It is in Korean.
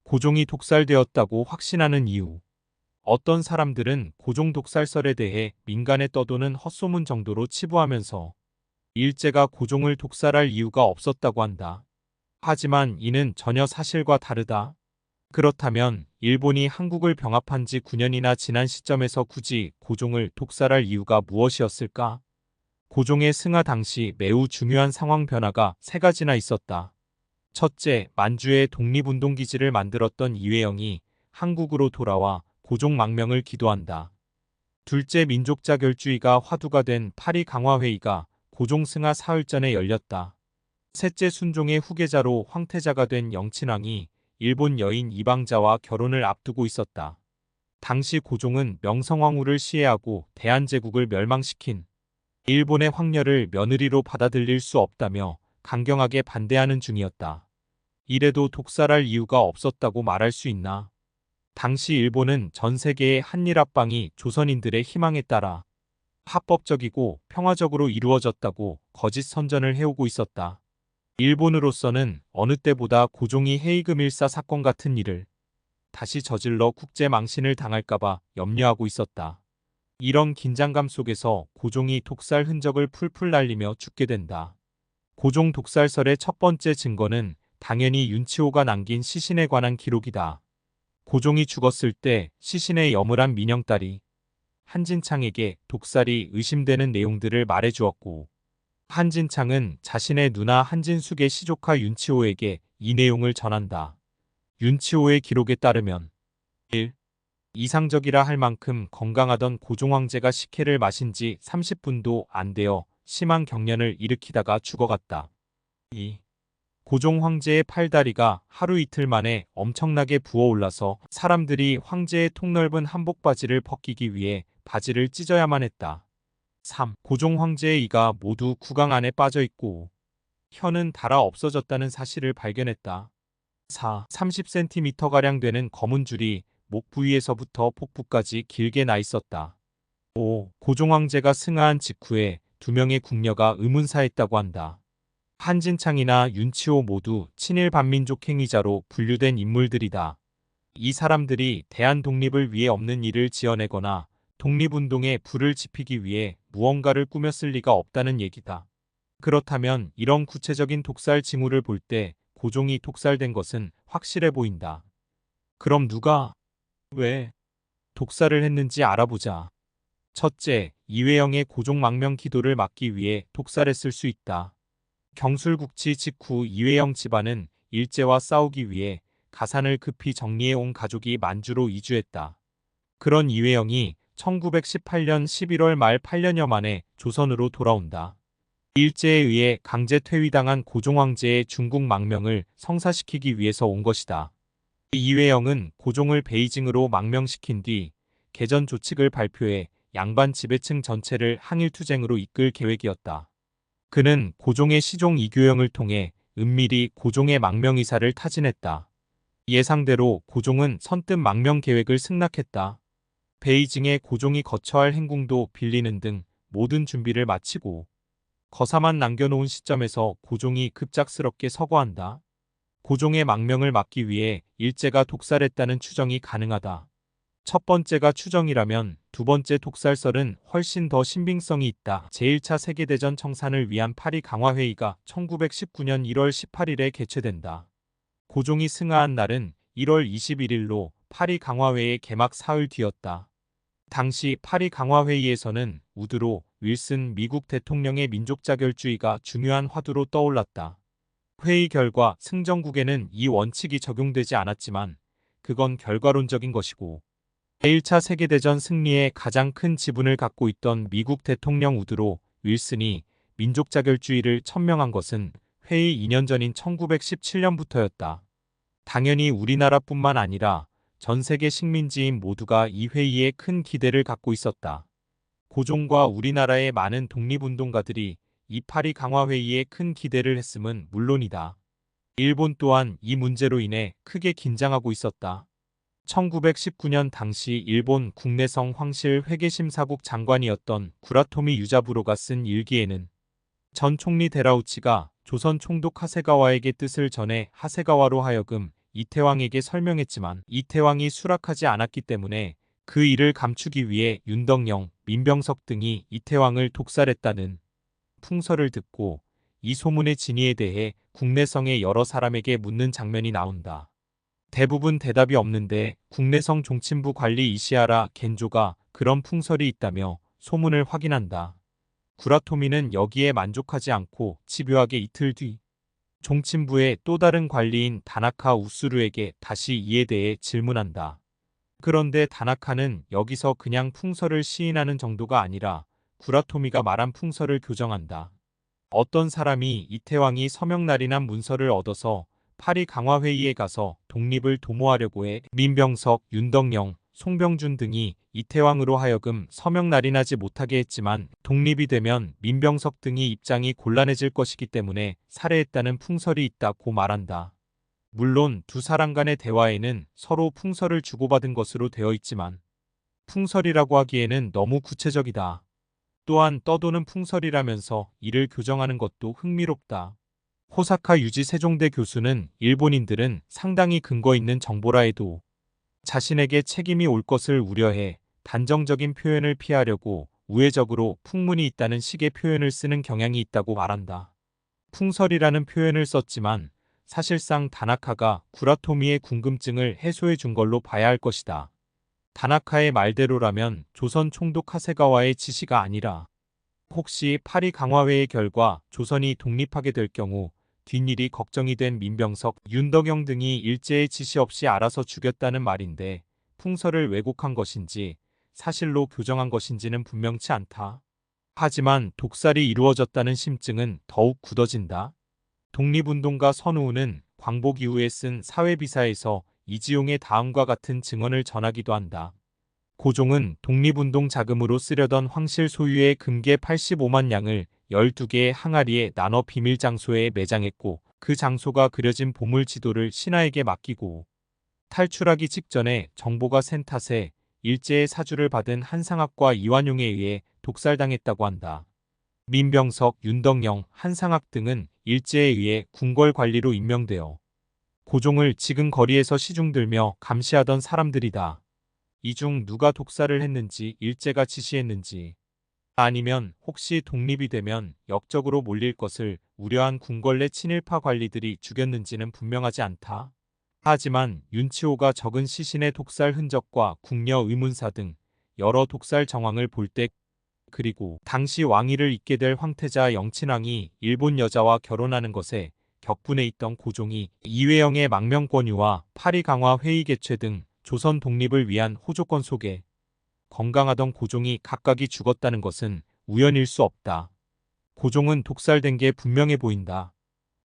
고종이 독살되었다고 확신하는 이유. 어떤 사람들은 고종 독살설에 대해 민간에 떠도는 헛소문 정도로 치부하면서 일제가 고종을 독살할 이유가 없었다고 한다. 하지만 이는 전혀 사실과 다르다. 그렇다면 일본이 한국을 병합한 지 9년이나 지난 시점에서 굳이 고종을 독살할 이유가 무엇이었을까? 고종의 승하 당시 매우 중요한 상황 변화가 세 가지나 있었다. 첫째, 만주에 독립운동기지를 만들었던 이회영이 한국으로 돌아와 고종 망명을 기도한다. 둘째, 민족자결주의가 화두가 된 파리 강화회의가 고종 승하 사흘 전에 열렸다. 셋째, 순종의 후계자로 황태자가 된 영친왕이 일본 여인 이방자와 결혼을 앞두고 있었다. 당시 고종은 명성황후를 시해하고 대한제국을 멸망시킨 일본의 황녀를 며느리로 받아들일 수 없다며 강경하게 반대하는 중이었다. 이래도 독살할 이유가 없었다고 말할 수 있나? 당시 일본은 전 세계의 한일합방이 조선인들의 희망에 따라 합법적이고 평화적으로 이루어졌다고 거짓 선전을 해오고 있었다. 일본으로서는 어느 때보다 고종이 해이금 일사 사건 같은 일을 다시 저질러 국제 망신을 당할까봐 염려하고 있었다. 이런 긴장감 속에서 고종이 독살 흔적을 풀풀 날리며 죽게 된다. 고종 독살설의 첫 번째 증거는 당연히 윤치호가 남긴 시신에 관한 기록이다. 고종이 죽었을 때 시신의 여물한 민영딸이 한진창에게 독살이 의심되는 내용들을 말해주었고, 한진창은 자신의 누나 한진숙의 시조카 윤치호에게 이 내용을 전한다. 윤치호의 기록에 따르면 1. 이상적이라 할 만큼 건강하던 고종 황제가 식혜를 마신 지 30분도 안 되어 심한 경련을 일으키다가 죽어갔다. 2. 고종 황제의 팔다리가 하루 이틀 만에 엄청나게 부어올라서 사람들이 황제의 통넓은 한복 바지를 벗기기 위해 바지를 찢어야만 했다. 3. 고종 황제의 이가 모두 구강 안에 빠져 있고 혀는 닳아 없어졌다는 사실을 발견했다. 4. 30cm가량 되는 검은 줄이 목 부위에서부터 복부까지 길게 나 있었다. 5. 고종 황제가 승하한 직후에 2명의 궁녀가 의문사했다고 한다. 한진창이나 윤치호 모두 친일 반민족 행위자로 분류된 인물들이다. 이 사람들이 대한 독립을 위해 없는 일을 지어내거나 독립운동에 불을 지피기 위해 무언가를 꾸몄을 리가 없다는 얘기다. 그렇다면 이런 구체적인 독살 징후를 볼 때 고종이 독살된 것은 확실해 보인다. 그럼 누가, 왜 독살을 했는지 알아보자. 첫째, 이회영의 고종 망명 기도를 막기 위해 독살했을 수 있다. 경술국치 직후 이회영 집안은 일제와 싸우기 위해 가산을 급히 정리해온 가족이 만주로 이주했다. 그런 이회영이 1918년 11월 말 8년여 만에 조선으로 돌아온다. 일제에 의해 강제 퇴위당한 고종 황제의 중국 망명을 성사시키기 위해서 온 것이다. 이회영은 고종을 베이징으로 망명시킨 뒤 개전 조칙을 발표해 양반 지배층 전체를 항일투쟁으로 이끌 계획이었다. 그는 고종의 시종 이교영을 통해 은밀히 고종의 망명 의사를 타진했다. 예상대로 고종은 선뜻 망명 계획을 승낙했다. 베이징에 고종이 거처할 행궁도 빌리는 등 모든 준비를 마치고 거사만 남겨놓은 시점에서 고종이 급작스럽게 서거한다. 고종의 망명을 막기 위해 일제가 독살했다는 추정이 가능하다. 첫 번째가 추정이라면 두 번째 독살설은 훨씬 더 신빙성이 있다. 제1차 세계대전 청산을 위한 파리 강화회의가 1919년 1월 18일에 개최된다. 고종이 승하한 날은 1월 21일로 파리 강화회의 개막 사흘 뒤였다. 당시 파리 강화회의에서는 우드로 윌슨 미국 대통령의 민족자결주의가 중요한 화두로 떠올랐다. 회의 결과 승전국에는 이 원칙이 적용되지 않았지만 그건 결과론적인 것이고, 제1차 세계대전 승리에 가장 큰 지분을 갖고 있던 미국 대통령 우드로 윌슨이 민족자결주의를 천명한 것은 회의 2년 전인 1917년부터였다. 당연히 우리나라뿐만 아니라 전 세계 식민지인 모두가 이 회의에 큰 기대를 갖고 있었다. 고종과 우리나라의 많은 독립운동가들이 이 파리 강화회의에 큰 기대를 했음은 물론이다. 일본 또한 이 문제로 인해 크게 긴장하고 있었다. 1919년 당시 일본 국내성 황실 회계심사국 장관이었던 구라토미 유자부로가 쓴 일기에는 전 총리 데라우치가 조선 총독 하세가와에게 뜻을 전해 하세가와로 하여금 이태왕에게 설명했지만 이태왕이 수락하지 않았기 때문에 그 일을 감추기 위해 윤덕영, 민병석 등이 이태왕을 독살했다는 풍설을 듣고 이 소문의 진위에 대해 국내성의 여러 사람에게 묻는 장면이 나온다. 대부분 대답이 없는데 국내성 종친부 관리 이시하라 겐조가 그런 풍설이 있다며 소문을 확인한다. 구라토미는 여기에 만족하지 않고 집요하게 이틀 뒤 종친부의 또 다른 관리인 다나카 우스루에게 다시 이에 대해 질문한다. 그런데 다나카는 여기서 그냥 풍설을 시인하는 정도가 아니라 구라토미가 말한 풍설을 교정한다. 어떤 사람이 이태왕이 서명날인한 문서를 얻어서 파리 강화회의에 가서 독립을 도모하려고 해 민병석, 윤덕영, 송병준 등이 이태왕으로 하여금 서명날인하지 못하게 했지만 독립이 되면 민병석 등이 입장이 곤란해질 것이기 때문에 살해했다는 풍설이 있다고 말한다. 물론 두 사람 간의 대화에는 서로 풍설을 주고받은 것으로 되어 있지만 풍설이라고 하기에는 너무 구체적이다. 또한 떠도는 풍설이라면서 이를 교정하는 것도 흥미롭다. 호사카 유지 세종대 교수는 일본인들은 상당히 근거 있는 정보라 해도 자신에게 책임이 올 것을 우려해 단정적인 표현을 피하려고 우회적으로 풍문이 있다는 식의 표현을 쓰는 경향이 있다고 말한다. 풍설이라는 표현을 썼지만 사실상 다나카가 구라토미의 궁금증을 해소해 준 걸로 봐야 할 것이다. 다나카의 말대로라면 조선 총독 하세가와의 지시가 아니라 혹시 파리 강화회의 결과 조선이 독립하게 될 경우 뒷일이 걱정이 된 민병석, 윤덕영 등이 일제의 지시 없이 알아서 죽였다는 말인데 풍설을 왜곡한 것인지 사실로 교정한 것인지는 분명치 않다. 하지만 독살이 이루어졌다는 심증은 더욱 굳어진다. 독립운동가 선우는 광복 이후에 쓴 사회비사에서 이지용의 다음과 같은 증언을 전하기도 한다. 고종은 독립운동 자금으로 쓰려던 황실 소유의 금괴 85만 양을 12개의 항아리에 나눠 비밀 장소에 매장했고 그 장소가 그려진 보물 지도를 신하에게 맡기고 탈출하기 직전에 정보가 센 탓에 일제의 사주를 받은 한상학과 이완용에 의해 독살당했다고 한다. 민병석, 윤덕영, 한상학 등은 일제에 의해 궁궐 관리로 임명되어 고종을 지금 거리에서 시중들며 감시하던 사람들이다. 이 중 누가 독살을 했는지 일제가 지시했는지 아니면 혹시 독립이 되면 역적으로 몰릴 것을 우려한 궁궐 내 친일파 관리들이 죽였는지는 분명하지 않다. 하지만 윤치호가 적은 시신의 독살 흔적과 궁녀 의문사 등 여러 독살 정황을 볼 때 그리고 당시 왕위를 잇게 될 황태자 영친왕이 일본 여자와 결혼하는 것에 격분해 있던 고종이 이회영의 망명 권유와 파리 강화 회의 개최 등 조선 독립을 위한 호조권 속에 건강하던 고종이 각각이 죽었다는 것은 우연일 수 없다. 고종은 독살된 게 분명해 보인다.